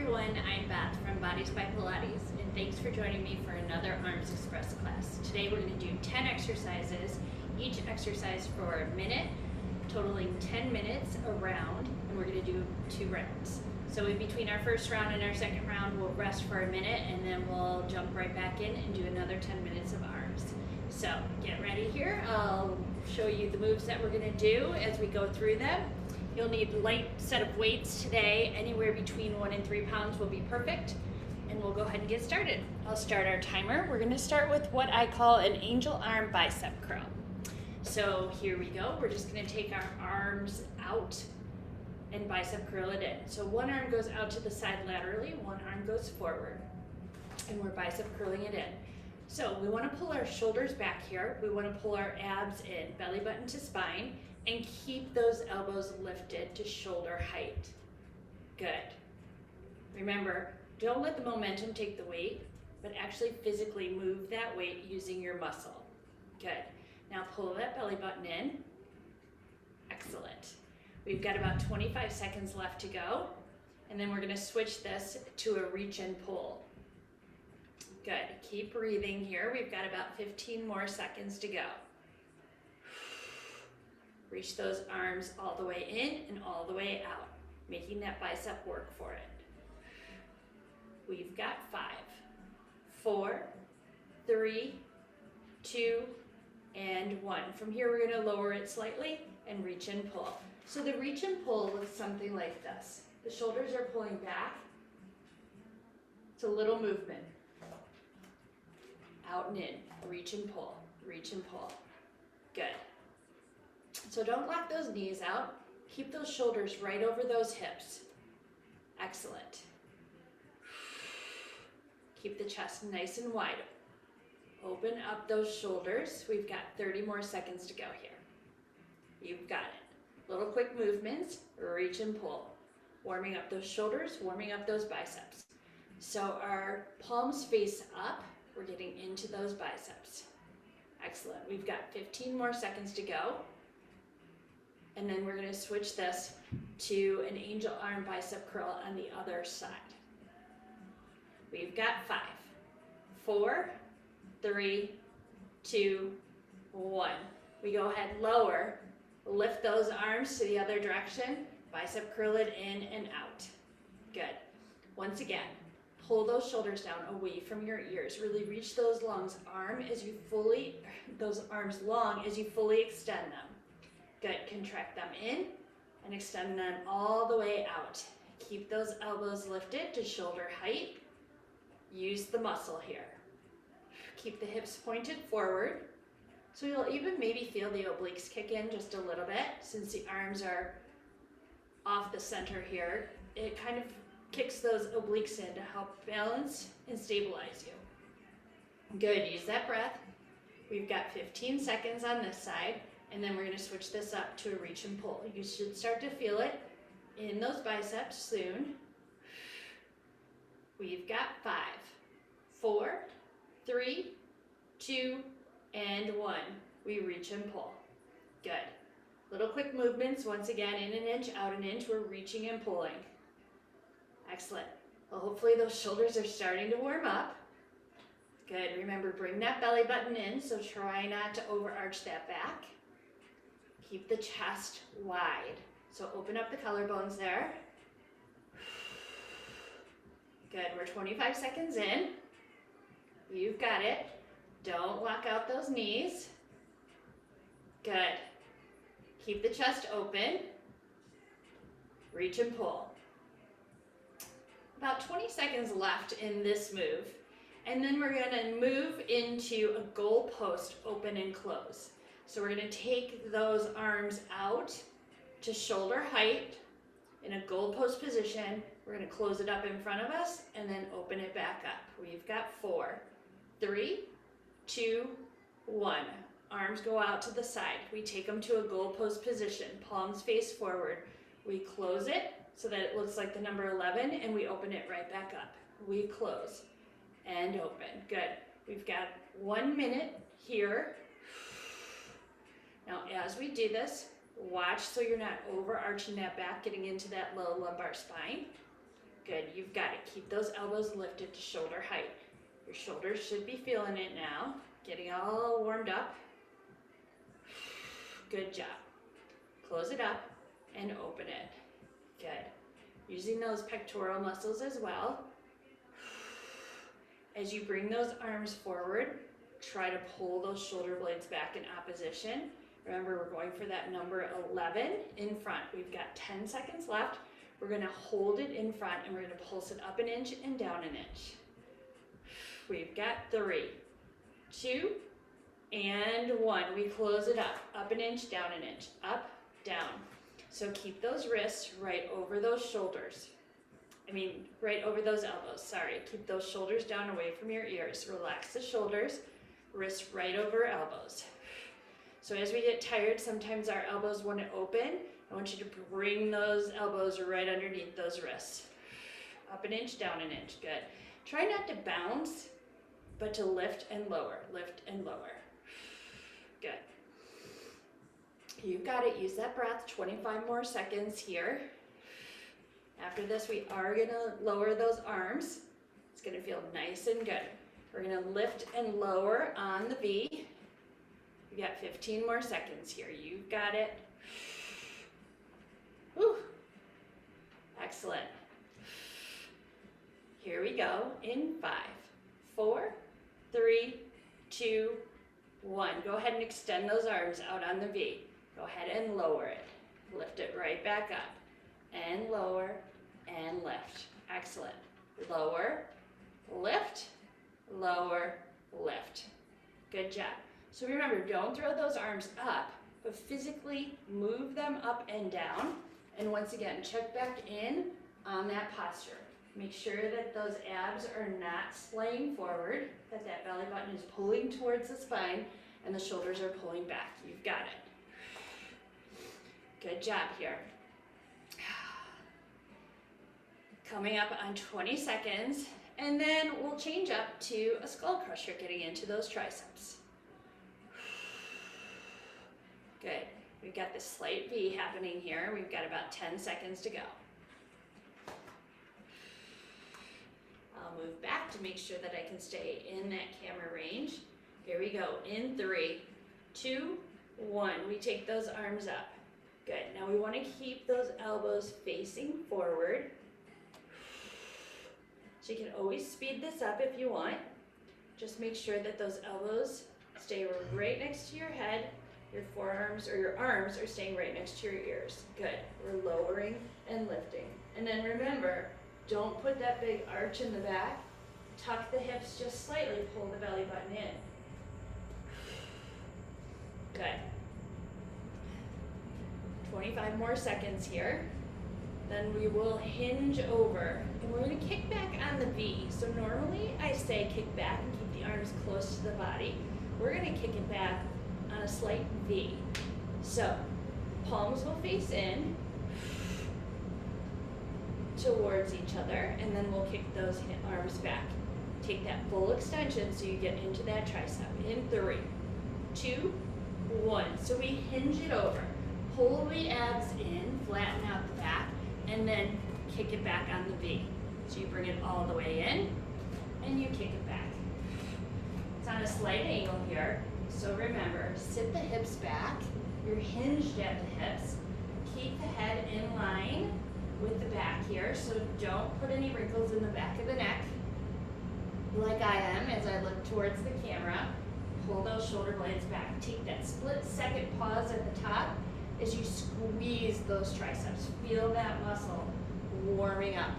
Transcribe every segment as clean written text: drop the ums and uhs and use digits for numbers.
everyone, I'm Beth from Bodies by Pilates, and thanks for joining me for another Arms Express class. Today we're going to do 10 exercises, each exercise for a minute, totaling 10 minutes a round, and we're going to do 2 rounds. So in between our first round and our second round, we'll rest for a minute, and then we'll jump right back in and do another 10 minutes of arms. So get ready here. I'll show you the moves that we're going to do as we go through them. You'll need a light set of weights today. Anywhere between 1 and 3 pounds will be perfect. And we'll go ahead and get started. I'll start our timer. We're gonna start with what I call an angel arm bicep curl. So here we go. We're just gonna take our arms out and bicep curl it in. So one arm goes out to the side laterally, one arm goes forward. And we're bicep curling it in. So we wanna pull our shoulders back here. We wanna pull our abs in, belly button to spine, and keep those elbows lifted to shoulder height. Good. Remember, don't let the momentum take the weight, but actually physically move that weight using your muscle. Good. Now pull that belly button in. Excellent. We've got about 25 seconds left to go, and then we're gonna switch this to a reach and pull. Good. Keep breathing here. We've got about 15 more seconds to go. Reach those arms all the way in and all the way out, making that bicep work for it. We've got 5, 4, 3, 2, and 1. From here, we're gonna lower it slightly and reach and pull. So the reach and pull looks something like this. The shoulders are pulling back. It's a little movement. Out and in, reach and pull, reach and pull. Good. So don't lock those knees out. Keep those shoulders right over those hips. Excellent. Keep the chest nice and wide. Open up those shoulders. We've got 30 more seconds to go here. You've got it. Little quick movements, reach and pull. Warming up those shoulders, warming up those biceps. So our palms face up. We're getting into those biceps. Excellent. We've got 15 more seconds to go. And then we're going to switch this to an angel arm bicep curl on the other side. We've got 5, 4, 3, 2, 1. We go ahead, lower, lift those arms to the other direction, bicep curl it in and out. Good. Once again, pull those shoulders down away from your ears. Really reach those arms long as you fully extend them. Good. Contract them in and extend them all the way out. Keep those elbows lifted to shoulder height. Use the muscle here. Keep the hips pointed forward. So you'll even maybe feel the obliques kick in just a little bit. Since the arms are off the center here, it kind of kicks those obliques in to help balance and stabilize you. Good. Use that breath. We've got 15 seconds on this side. And then we're going to switch this up to a reach and pull. You should start to feel it in those biceps soon. We've got 5, 4, 3, 2, and 1. We reach and pull. Good. Little quick movements. Once again, in an inch, out an inch. We're reaching and pulling. Excellent. Well, hopefully those shoulders are starting to warm up. Good. Remember, bring that belly button in, so try not to overarch that back. Keep the chest wide. So open up the collarbones there. Good, we're 25 seconds in. You've got it. Don't lock out those knees. Good. Keep the chest open. Reach and pull. About 20 seconds left in this move. And then we're gonna move into a goal post, open and close. So we're going to take those arms out to shoulder height in a goalpost position. We're going to close it up in front of us and then open it back up. We've got 4, 3, 2, 1. Arms go out to the side. We take them to a goalpost position. Palms face forward. We close it so that it looks like the number 11 and we open it right back up. We close and open. Good. We've got 1 minute here. Now, as we do this, watch so you're not overarching that back, getting into that low lumbar spine. Good, you've got it. Keep those elbows lifted to shoulder height. Your shoulders should be feeling it now. Getting all warmed up. Good job. Close it up and open it. Good. Using those pectoral muscles as well. As you bring those arms forward, try to pull those shoulder blades back in opposition. Remember, we're going for that number 11 in front. We've got 10 seconds left. We're gonna hold it in front and we're gonna pulse it up an inch and down an inch. We've got 3, 2, and 1. We close it up an inch, down an inch, up, down. So keep those wrists right over those shoulders. Right over those elbows, sorry. Keep those shoulders down away from your ears. Relax the shoulders, wrists right over elbows. So as we get tired, sometimes our elbows want to open. I want you to bring those elbows right underneath those wrists. Up an inch, down an inch, good. Try not to bounce, but to lift and lower, good. You've got it, use that breath, 25 more seconds here. After this, we are gonna lower those arms. It's gonna feel nice and good. We're gonna lift and lower on the V. We got 15 more seconds here. You've got it. Whew. Excellent. Here we go in 5, 4, 3, 2, 1. Go ahead and extend those arms out on the V. Go ahead and lower it. Lift it right back up. And lower and lift. Excellent. Lower, lift, lower, lift. Good job. So remember, don't throw those arms up, but physically move them up and down. And once again, check back in on that posture. Make sure that those abs are not slaying forward, that that belly button is pulling towards the spine and the shoulders are pulling back. You've got it. Good job here. Coming up on 20 seconds, and then we'll change up to a skull crusher, getting into those triceps. Good. We've got this slight V happening here. We've got about 10 seconds to go. I'll move back to make sure that I can stay in that camera range. Here we go. In 3, 2, 1. We take those arms up. Good. Now we want to keep those elbows facing forward. So you can always speed this up if you want. Just make sure that those elbows stay right next to your head. Your forearms or your arms are staying right next to your ears. Good. We're lowering and lifting. And then remember, don't put that big arch in the back. Tuck the hips just slightly. Pull the belly button in. Good. 25 more seconds here. Then we will hinge over and we're going to kick back on the V. So normally I say kick back and keep the arms close to the body. We're going to kick it back on a slight V. So palms will face in towards each other, and then we'll kick those arms back. Take that full extension so you get into that tricep. In 3, 2, 1. So we hinge it over. Pull the abs in, flatten out the back, and then kick it back on the V. So you bring it all the way in, and you kick it back. It's on a slight angle here, so remember, sit the hips back. You're hinged at the hips. Keep the head in line with the back here, so don't put any wrinkles in the back of the neck, like I am as I look towards the camera. Pull those shoulder blades back. Take that split second pause at the top as you squeeze those triceps. Feel that muscle warming up.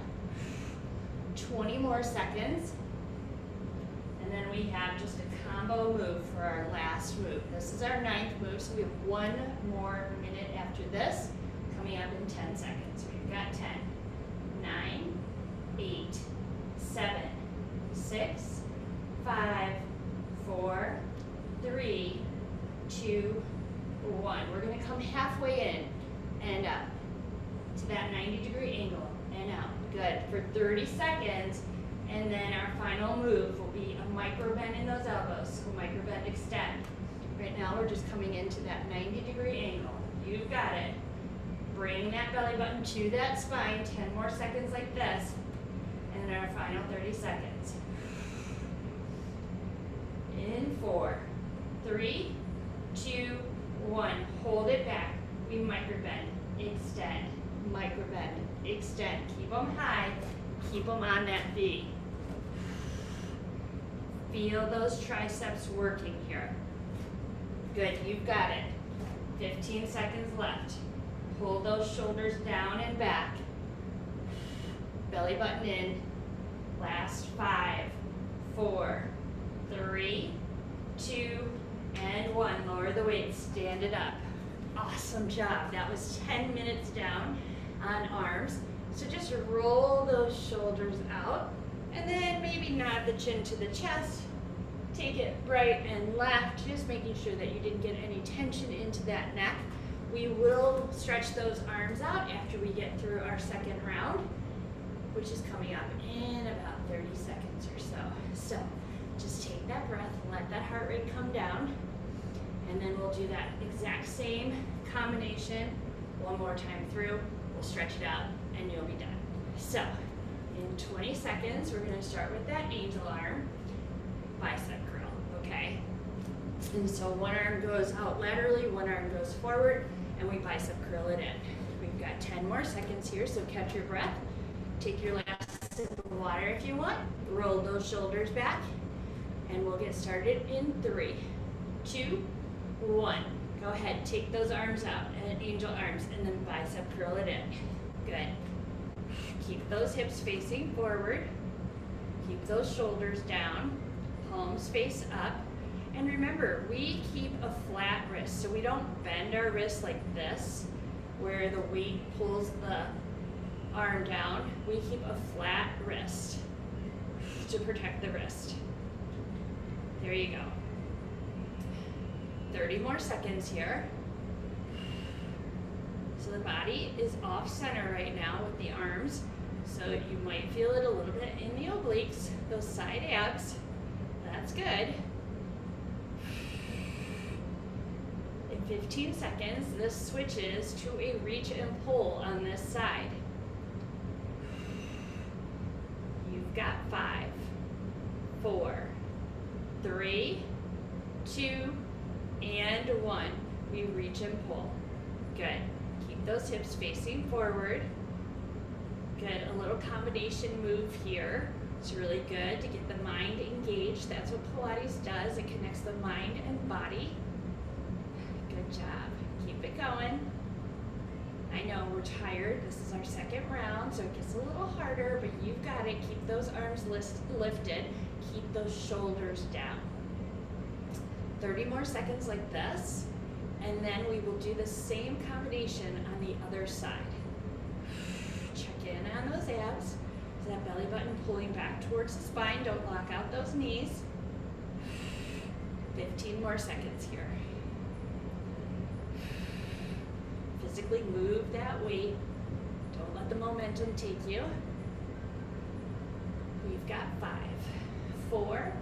20 more seconds. And then we have just a combo move for our last move. This is our 9th move, so we have 1 more minute after this, coming up in 10 seconds. We've got 10, 9, 8, 7, 6, 5, 4, 3, 2, 1. We're going to come halfway in and up to that 90-degree angle and out. Good. For 30 seconds, and then our final move will be a micro bend in those elbows. So micro bend, extend. Right now we're just coming into that 90-degree angle. You've got it. Bring that belly button to that spine. 10 more seconds like this. And our final 30 seconds. In 4, 3, 2, 1. Hold it back. We micro bend, extend, micro bend, extend. Keep them high. Keep them on that V. Feel those triceps working here. Good, you've got it. 15 seconds left. Pull those shoulders down and back. Belly button in. Last 5, 4, 3, 2, and 1. Lower the weight, stand it up. Awesome job. That was 10 minutes down on arms. So just roll those shoulders out, and then maybe nod the chin to the chest. Take it right and left, just making sure that you didn't get any tension into that neck. We will stretch those arms out after we get through our second round, which is coming up in about 30 seconds or so. So just take that breath, let that heart rate come down, and then we'll do that exact same combination one more time through. We'll stretch it out and you'll be done. So in 20 seconds, we're gonna start with that angel arm bicep curl, okay? And so one arm goes out laterally, one arm goes forward, and we bicep curl it in. We've got 10 more seconds here, so catch your breath. Take your last sip of water if you want. Roll those shoulders back, and we'll get started in 3, 2, 1. Go ahead, take those arms out, and angel arms, and then bicep curl it in. Good. Keep those hips facing forward. Keep those shoulders down, palms face up. And remember, we keep a flat wrist, so we don't bend our wrist like this, where the weight pulls the arm down. We keep a flat wrist to protect the wrist. There you go. 30 more seconds here. So the body is off center right now with the arms, so you might feel it a little bit in the obliques, those side abs. That's good. In 15 seconds, this switches to a reach and pull on this side. You've got 5, 4, 3, 2, and 1. We reach and pull. Good. Keep those hips facing forward. Good. A little combination move here. It's really good to get the mind engaged. That's what Pilates does. It connects the mind and body. Good job. Keep it going. I know we're tired. This is our second round, so it gets a little harder, but you've got it. Keep those arms lifted. Keep those shoulders down. 30 more seconds like this, and then we will do the same combination on the other side. Check in on those abs. So that belly button pulling back towards the spine. Don't lock out those knees. 15 more seconds here. Physically move that weight. Don't let the momentum take you. We've got 5, 4,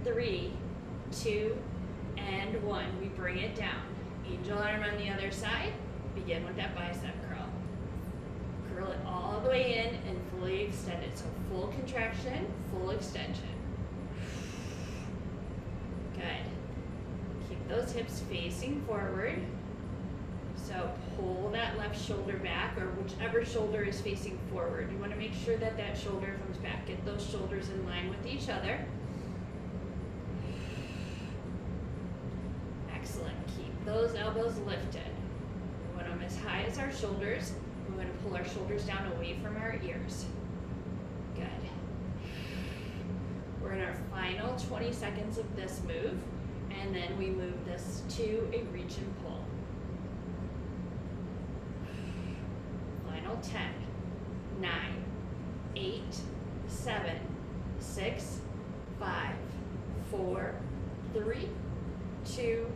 3, 2, and 1. We bring it down. Angel arm on the other side. Begin with that bicep curl. Curl it all the way in and fully extend it. So full contraction, full extension. Good. Keep those hips facing forward. So pull that left shoulder back, or whichever shoulder is facing forward. You want to make sure that that shoulder comes back. Get those shoulders in line with each other. Excellent. Keep those elbows lifted. We want them as high as our shoulders. We want to pull our shoulders down away from our ears. Good. We're in our final 20 seconds of this move, and then we move this to a reach and pull. Final 10, 9, 8, 7, 6, 5, 4, 3, 2,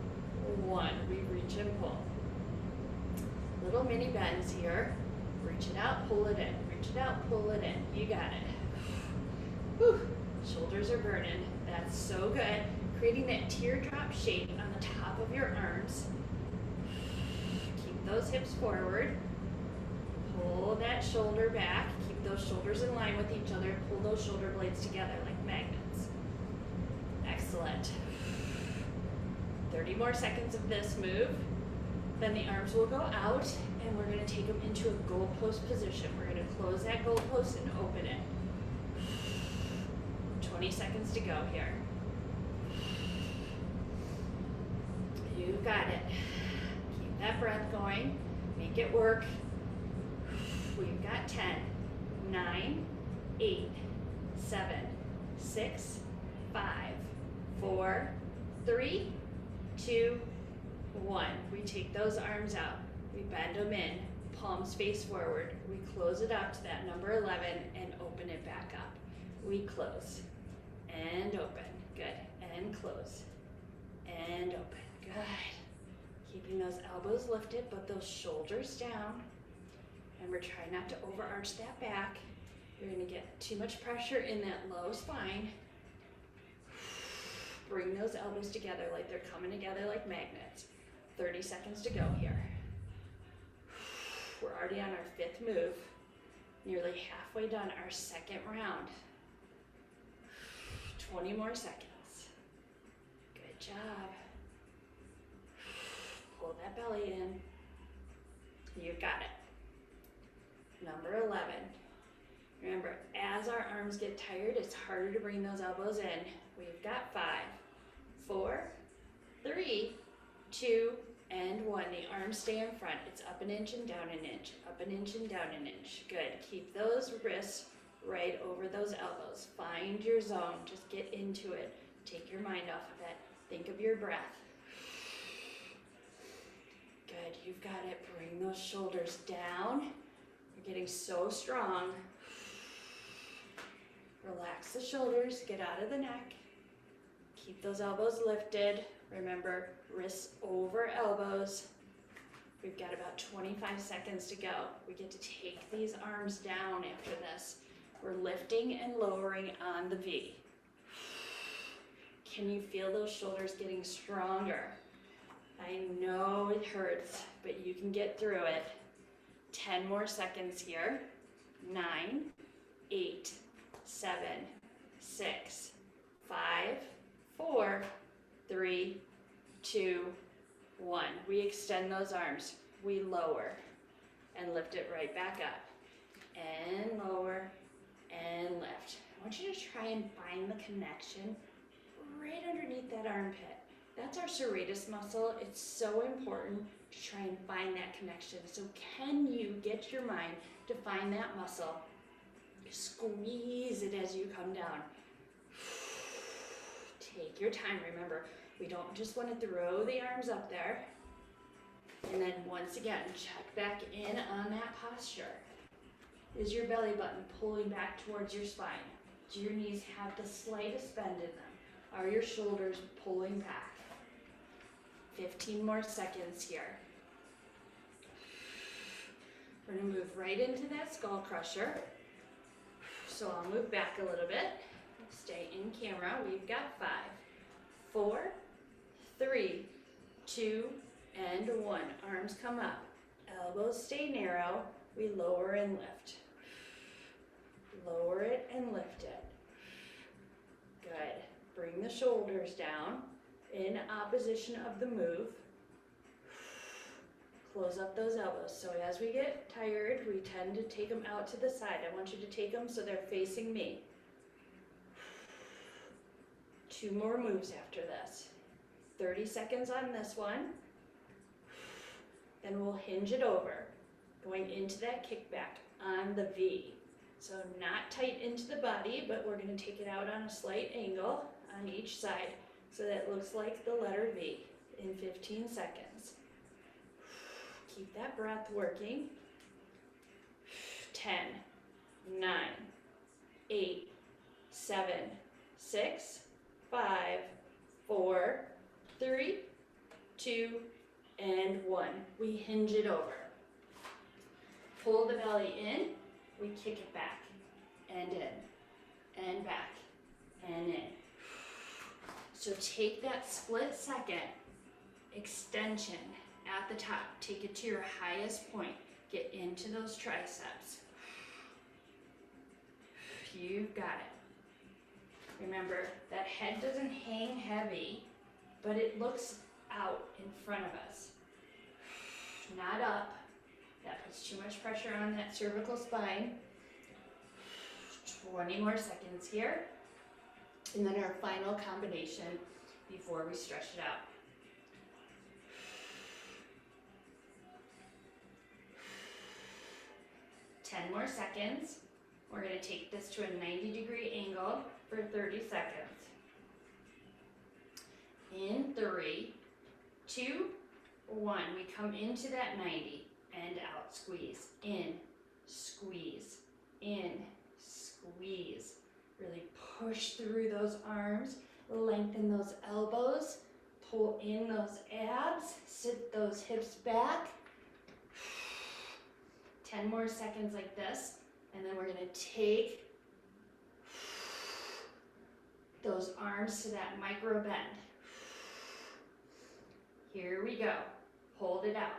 1. We reach and pull. Little mini bends here. Reach it out, pull it in. Reach it out, pull it in. You got it. Whew. Shoulders are burning. That's so good. Creating that teardrop shape on the top of your arms. Keep those hips forward. Pull that shoulder back. Keep those shoulders in line with each other. Pull those shoulder blades together like magnets. Excellent. 30 more seconds of this move. Then the arms will go out and we're going to take them into a goalpost position. We're going to close that goalpost and open it. 20 seconds to go here. You got it. Keep that breath going. Make it work. We've got 10, 9, 8, 7, 6, 5, 4, 3, 2, 1. We take those arms out. We bend them in. Palms face forward. We close it up to that number 11 and open it back up. We close and open. Good. And close and open. Good. Keeping those elbows lifted, but those shoulders down. And we're trying not to overarch that back. You're going to get too much pressure in that low spine. Bring those elbows together like they're coming together like magnets. 30 seconds to go here. We're already on our 5th move. Nearly halfway done our 2nd round. 20 more seconds. Good job. Pull that belly in. You've got it. Number 11. Remember, as our arms get tired, it's harder to bring those elbows in. We've got 5, 4, 3, 2, and 1. The arms stay in front. It's up an inch and down an inch, up an inch and down an inch. Good. Keep those wrists right over those elbows. Find your zone. Just get into it. Take your mind off of it. Think of your breath. Good. You've got it. Bring those shoulders down. You're getting so strong. Relax the shoulders. Get out of the neck. Keep those elbows lifted. Remember, wrists over elbows. We've got about 25 seconds to go. We get to take these arms down after this. We're lifting and lowering on the V. Can you feel those shoulders getting stronger? I know it hurts, but you can get through it. 10 more seconds here. 9, 8, 7, 6, 5, 4, 3, 2, 1. We extend those arms. We lower and lift it right back up. And lower and lift. I want you to try and find the connection right underneath that armpit. That's our serratus muscle. It's so important to try and find that connection. So can you get your mind to find that muscle? Squeeze it as you come down. Take your time. Remember, we don't just want to throw the arms up there. And then once again, check back in on that posture. Is your belly button pulling back towards your spine? Do your knees have the slightest bend in them? Are your shoulders pulling back? 15 more seconds here. We're going to move right into that skull crusher. So I'll move back a little bit. Stay in camera. We've got 5, 4, 3, 2, and 1. Arms come up. Elbows stay narrow. We lower and lift. Lower it and lift it. Good. Bring the shoulders down in opposition of the move. Close up those elbows. So as we get tired, we tend to take them out to the side. I want you to take them so they're facing me. 2 more moves after this. 30 seconds on this one. Then we'll hinge it over, going into that kickback on the V. So not tight into the body, but we're going to take it out on a slight angle on each side so that it looks like the letter V in 15 seconds. Keep that breath working. 10, 9, 8, 7, 6, 5, 4, 3, 2, and 1. We hinge it over. Pull the belly in. We kick it back and in and back and in. So take that split second extension at the top. Take it to your highest point. Get into those triceps. You've got it. Remember, that head doesn't hang heavy, but it looks out in front of us. Not up. That puts too much pressure on that cervical spine. 20 more seconds here. And then our final combination before we stretch it out. Ten more seconds. We're going to take this to a 90-degree angle for 30 seconds. In 3, 2, 1. We come into that 90 and out. Squeeze. In, squeeze, in, squeeze. Really push through those arms. Lengthen those elbows. Pull in those abs. Sit those hips back. 10 more seconds like this. And then we're going to take those arms to that micro bend. Here we go. Hold it out.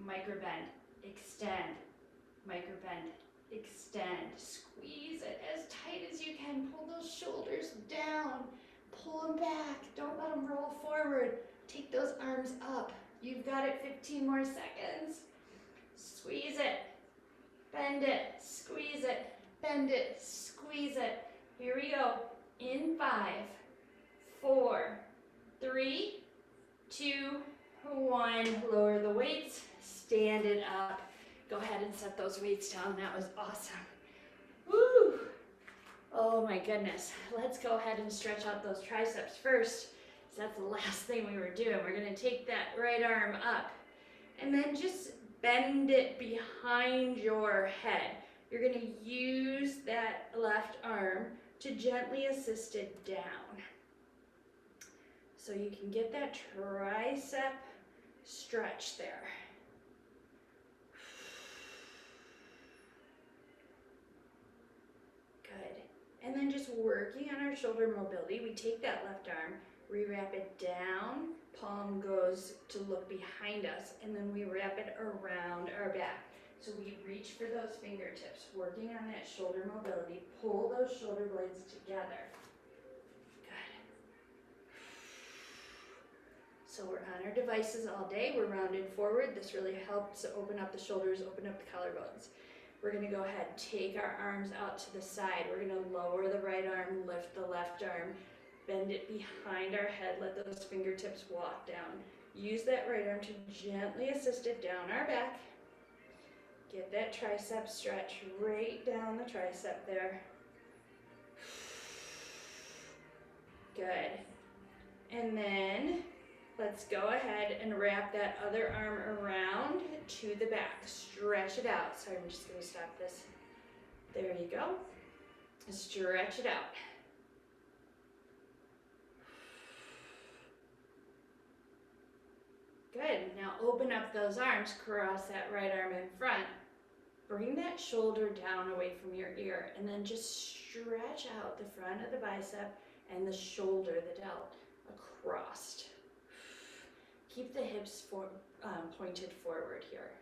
Micro bend. Extend. Micro bend. Extend. Squeeze it as tight as you can. Pull those shoulders down. Pull them back. Don't let them roll forward. Take those arms up. You've got it. 15 more seconds. Squeeze it. Bend it. Squeeze it. Bend it. Squeeze it. Here we go. In 5, 4, 3, 2, 1. Lower the weights. Stand it up. Go ahead and set those weights down. That was awesome. Woo! Oh my goodness. Let's go ahead and stretch out those triceps first. So that's the last thing we were doing. We're going to take that right arm up and then just bend it behind your head. You're going to use that left arm to gently assist it down. So you can get that tricep stretch there. Good. And then just working on our shoulder mobility, we take that left arm, we wrap it down, palm goes to look behind us, and then we wrap it around our back. So we reach for those fingertips, working on that shoulder mobility, pull those shoulder blades together. Good. So we're on our devices all day, we're rounded forward. This really helps open up the shoulders, open up the collarbones. We're going to go ahead, take our arms out to the side. We're going to lower the right arm, lift the left arm, bend it behind our head, let those fingertips walk down. Use that right arm to gently assist it down our back. Get that tricep stretch right down the tricep there. Good. And then let's go ahead and wrap that other arm around to the back. Stretch it out. Sorry, I'm just going to stop this. There you go. Stretch it out. Good. Now open up those arms, cross that right arm in front. Bring that shoulder down away from your ear, and then just stretch out the front of the bicep and the shoulder, the delt, across. Keep the hips pointed forward here.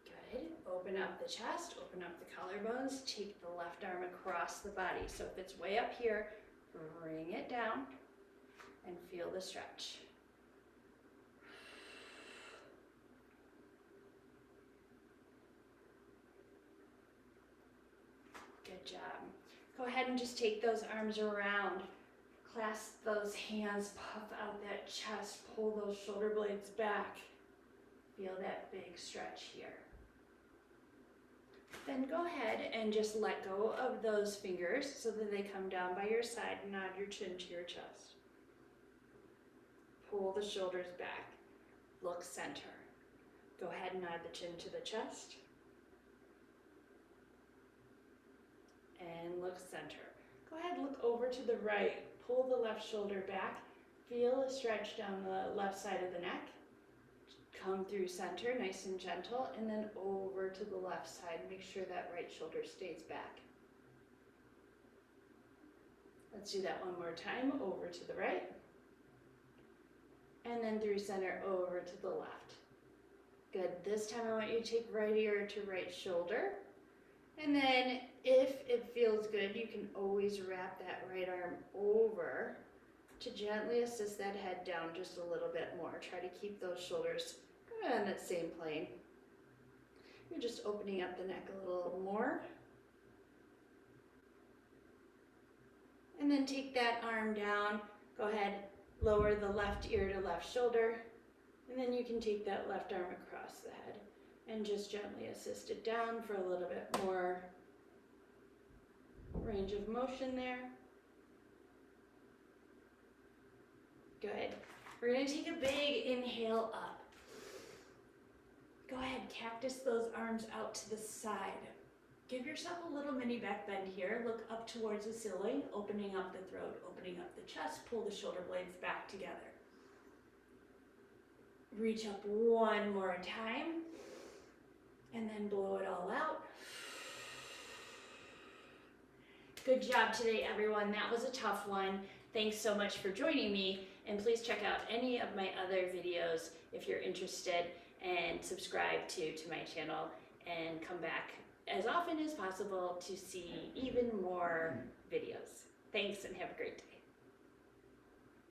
Good. Open up the chest, open up the collarbones, take the left arm across the body. So if it's way up here, bring it down and feel the stretch. Good job. Go ahead and just take those arms around. Clasp those hands, puff out that chest, pull those shoulder blades back. Feel that big stretch here. Then go ahead and just let go of those fingers so that they come down by your side. Nod your chin to your chest. Pull the shoulders back. Look center. Go ahead and nod the chin to the chest. And look center. Go ahead, look over to the right. Pull the left shoulder back. Feel a stretch down the left side of the neck. Come through center, nice and gentle, and then over to the left side. Make sure that right shoulder stays back. Let's do that one more time. Over to the right. and then through center over to the left. Good. This time I want you to take right ear to right shoulder. And then if it feels good, you can always wrap that right arm over to gently assist that head down just a little bit more. Try to keep those shoulders on that same plane. You're just opening up the neck a little more. And then take that arm down. Go ahead, lower the left ear to left shoulder. And then you can take that left arm across the head and just gently assist it down for a little bit more range of motion there. Good. We're going to take a big inhale up. Go ahead, cactus those arms out to the side. Give yourself a little mini back bend here. Look up towards the ceiling, opening up the throat, opening up the chest. Pull the shoulder blades back together. Reach up one more time, and then blow it all out. Good job today, everyone. That was a tough one. Thanks so much for joining me, and please check out any of my other videos if you're interested, and subscribe to my channel, and come back as often as possible to see even more videos. Thanks, and have a great day.